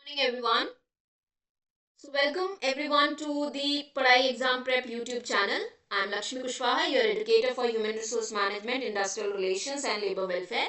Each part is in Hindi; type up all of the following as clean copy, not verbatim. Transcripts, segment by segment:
Morning everyone. So welcome everyone to the Padai Exam Prep YouTube channel. I am Lakshmi Kushwaha, your educator for Human Resource Management, Industrial Relations and Labor Welfare.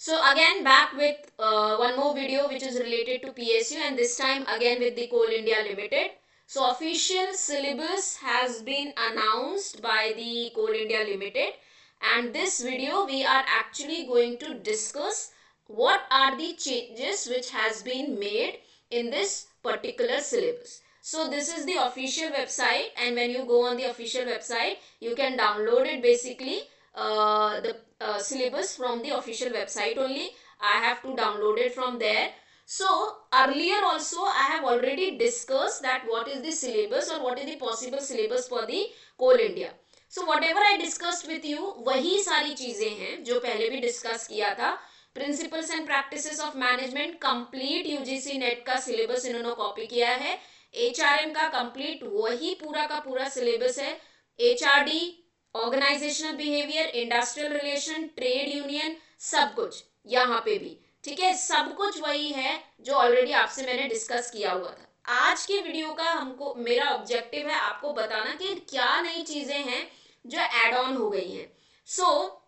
So again back with one more video which is related to PSU, and this time again with the Coal India Limited. So official syllabus has been announced by the Coal India Limited, and this video we are actually going to discuss what are the changes which has been made in this particular syllabus. So this is the official website, and when you go on the official website you can download it basically the syllabus from the official website only. I have to download it from there. So earlier also I have already discussed that what is the syllabus or what is the possible syllabus for the Coal India. So whatever I discussed with you वही सारी चीजें हैं जो पहले भी डिस्कस किया था. Principles and practices of management complete UGC net का सिलेबस इन्होंने कॉपी किया है. एचआरएम का कंप्लीट वही पूरा का पूरा सिलेबस है. HRD, organisational behaviour, industrial relation, trade union, सब कुछ यहाँ पे भी ठीक है. सब कुछ वही है जो ऑलरेडी आपसे मैंने डिस्कस किया हुआ था. आज के वीडियो का हमको मेरा ऑब्जेक्टिव है आपको बताना कि क्या नई चीजें हैं जो एड ऑन हो गई हैं. सो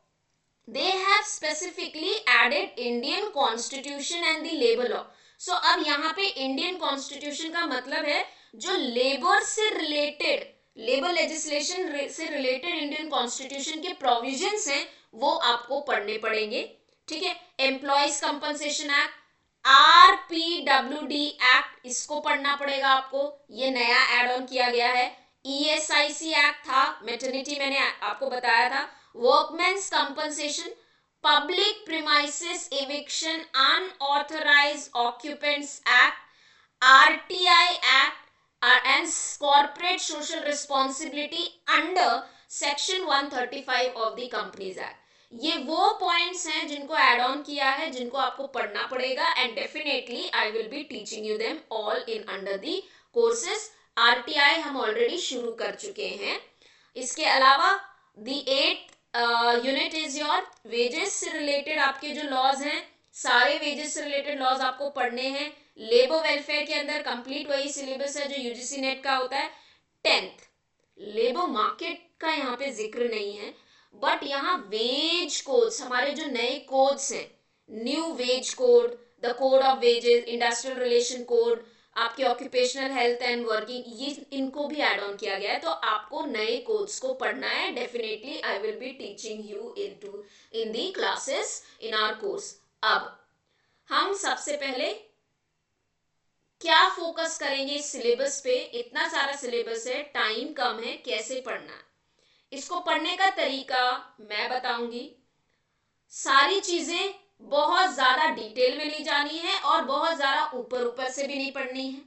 they have specifically added Indian Constitution and the labor law. So अब यहाँ पे Indian Constitution का मतलब है जो लेबर से रिलेटेड, लेबर लेजिस्लेशन से रिलेटेड इंडियन कॉन्स्टिट्यूशन के प्रोविजंस हैं वो आपको पढ़ने पड़ेंगे. ठीक है. Employees compensation act, RPWD act, इसको पढ़ना पड़ेगा आपको. ये नया एड ऑन किया गया है. ESIC एक्ट था, मैटरनिटी मैंने आपको बताया था. Workmen's Compensation, Public Premises Eviction, Unauthorized Occupants Act, RTI Act, and Corporate Social Responsibility under Section 135 of the Companies Act. ये वो पॉइंट्स हैं जिनको एड ऑन किया है, जिनको आपको पढ़ना पड़ेगा, and definitely I will be teaching you them all in under the courses. RTI हम ऑलरेडी शुरू कर चुके हैं. इसके अलावा दी 8th unit is your wages से रिलेटेड आपके जो लॉज हैं, सारे वेजेस से रिलेटेड लॉज आपको पढ़ने हैं. लेबर वेलफेयर के अंदर कंप्लीट वही सिलेबस है जो यूजीसी नेट का होता है. 10th लेबर मार्केट का यहाँ पे जिक्र नहीं है, बट यहाँ वेज कोड्स, हमारे जो नए कोड्स हैं, new ways code, the code of wages, industrial relation code, आपके ऑक्यूपेशनल हेल्थ एंड वर्किंग, ये इनको भी ऐड ऑन किया गया है. तो आपको नए कोड्स को पढ़ना है. Definitely I will be teaching you in the classes in our course. अब हम सबसे पहले क्या फोकस करेंगे इस सिलेबस पे. इतना सारा सिलेबस है, टाइम कम है, कैसे पढ़ना है इसको पढ़ने का तरीका मैं बताऊंगी. सारी चीजें बहुत ज्यादा डिटेल में नहीं जानी है और बहुत ज्यादा ऊपर ऊपर से भी नहीं पढ़नी है.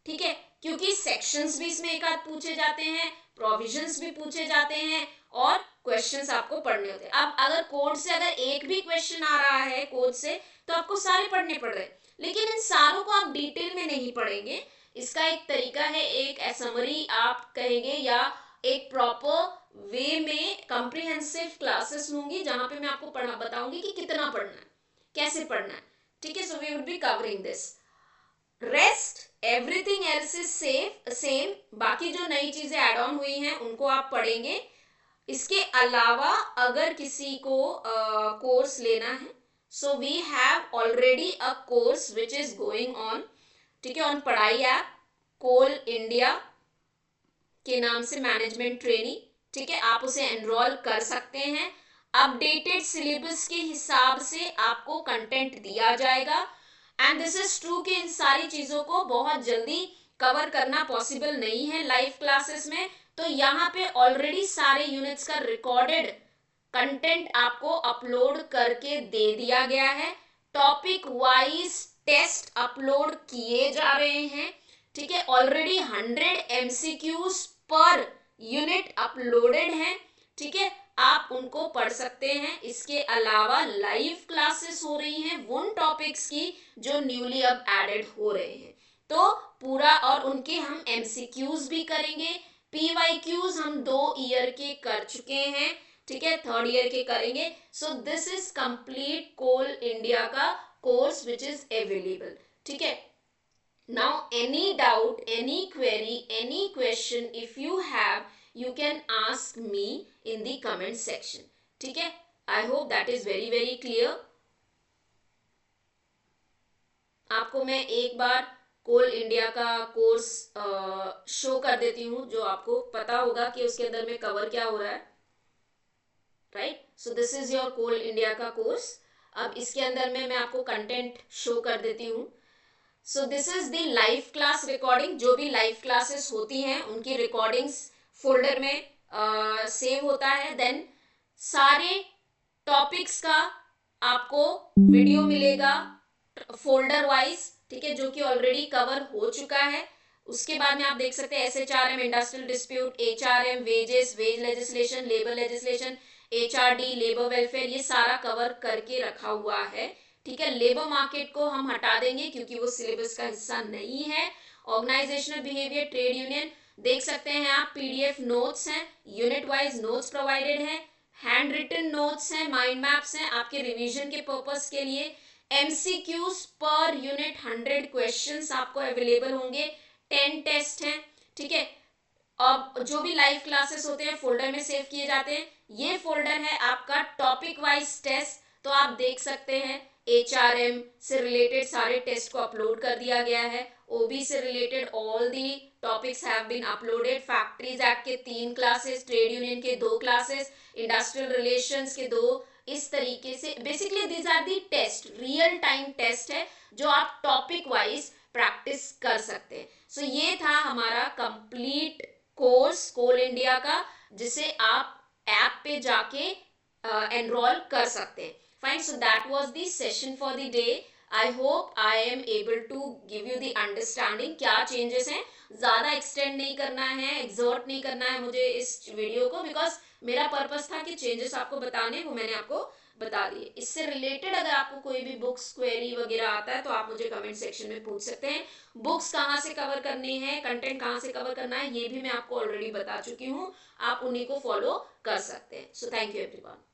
ठीक है. क्योंकि सेक्शंस भी इसमें एक आध पूछे जाते हैं, प्रोविजंस भी पूछे जाते हैं और क्वेश्चंस आपको पढ़ने होते हैं. अब अगर कोड से अगर एक भी क्वेश्चन आ रहा है कोड से तो आपको सारे पढ़ने पड़ रहे हैं, लेकिन इन सारों को आप डिटेल में नहीं पढ़ेंगे. इसका एक तरीका है, एक समरी आप कहेंगे या एक प्रॉपर वे में कंप्रिहेंसिव क्लासेस लूंगी जहां पे मैं आपको पढ़ा बताऊंगी कि कितना पढ़ना है, कैसे पढ़ना है. ठीक है. So we would be covering this. Rest everything else is same. बाकी जो नई चीजें ऐड ऑन हुई हैं उनको आप पढ़ेंगे. इसके अलावा अगर किसी को कोर्स लेना है, so we have already a course which is going on. ठीक है. ऑन पढ़ाई ऐप कोल इंडिया के नाम से मैनेजमेंट ट्रेनिंग. ठीक है. आप उसे एनरोल कर सकते हैं. अपडेटेड सिलेबस के हिसाब से आपको कंटेंट दिया जाएगा, एंड दिस इज ट्रू कि इन सारी चीजों को बहुत जल्दी कवर करना पॉसिबल नहीं है लाइव क्लासेस में. तो यहाँ पे ऑलरेडी सारे यूनिट्स का रिकॉर्डेड कंटेंट आपको अपलोड करके दे दिया गया है. टॉपिक वाइज टेस्ट अपलोड किए जा रहे हैं. ठीक है. Already 100 MCQs per unit uploaded हैं. ठीक है. आप उनको पढ़ सकते हैं. इसके अलावा लाइव क्लासेस हो रही हैं उन टॉपिक्स की जो न्यूली अब एडेड हो रहे हैं. तो पूरा और उनके हम MCQs भी करेंगे. PYQs हम 2 ईयर के कर चुके हैं. ठीक है. 3rd ईयर के करेंगे. So this is complete Coal India का कोर्स विच इज अवेलेबल. ठीक है। Now any doubt, any query, any question if you have, you can ask me in the comment section, ठीक है। I hope that is very very clear. आपको मैं एक बार कोल इंडिया का कोर्स शो कर देती हूँ, जो आपको पता होगा कि उसके अंदर में कवर क्या हो रहा है, right. So this is your Coal India का कोर्स। अब इसके अंदर में मैं आपको कंटेंट शो कर देती हूँ। सो this is the live class recording. जो भी लाइव क्लासेस होती हैं उनकी रिकॉर्डिंग्स फोल्डर में सेव होता है। देन सारे टॉपिक्स का आपको वीडियो मिलेगा फोल्डर वाइज, ठीक है, जो कि ऑलरेडी कवर हो चुका है। उसके बाद में आप देख सकते हैं SHRM, industrial dispute, HRM, wages, wage legislation, labour legislation, HRD, labour welfare, ये सारा कवर करके रखा हुआ है, ठीक है। लेबर मार्केट को हम हटा देंगे क्योंकि वो सिलेबस का हिस्सा नहीं है। ऑर्गेनाइजेशनल बिहेवियर, ट्रेड यूनियन, देख सकते हैं आप, PDF नोट्स हैं, यूनिट वाइज नोट्स प्रोवाइडेड हैं, हैंड रिटन नोट्स हैं, माइंड मैप्स हैं आपके रिवीजन के पर्पस के लिए। MCQs पर यूनिट 100 क्वेश्चंस आपको अवेलेबल होंगे, 10 टेस्ट हैं, ठीक है। अब जो भी लाइव क्लासेस होते हैं फोल्डर में सेव किए जाते हैं। ये फोल्डर है आपका टॉपिक वाइज टेस्ट, तो आप देख सकते हैं HRM से रिलेटेड सारे टेस्ट को अपलोड कर दिया गया है। OB से related all the topics have been uploaded. Factories act के 3 क्लासेस, ट्रेड यूनियन के 2 क्लासेस, इंडस्ट्रियल रिलेशंस के 2, इस तरीके से basically these are the test, real time test है जो आप टॉपिक वाइज प्रैक्टिस कर सकते हैं। सो ये था हमारा कंप्लीट कोर्स कोल इंडिया का, जिसे आप ऐप पे जाके एनरोल कर सकते हैं। Fine, so that was the session for the day. I hope I am able to give you the understanding क्या चेंजेस हैं। ज़्यादा एक्सटेंड नहीं करना है, एग्जॉर्ट नहीं करना है मुझे इस वीडियो को, बिकॉज मेरा पर्पस था कि चेंजेस आपको बताने, वो मैंने आपको बता दिए। इससे रिलेटेड अगर आपको कोई भी बुक्स क्वेरी वगैरह आता है तो आप मुझे कमेंट सेक्शन में पूछ सकते हैं। बुक्स कहाँ से कवर करनी है, कंटेंट कहाँ से कवर करना है, ये भी मैं आपको ऑलरेडी बता चुकी हूँ। आप उन्हीं को फॉलो कर सकते हैं। So thank you everyone.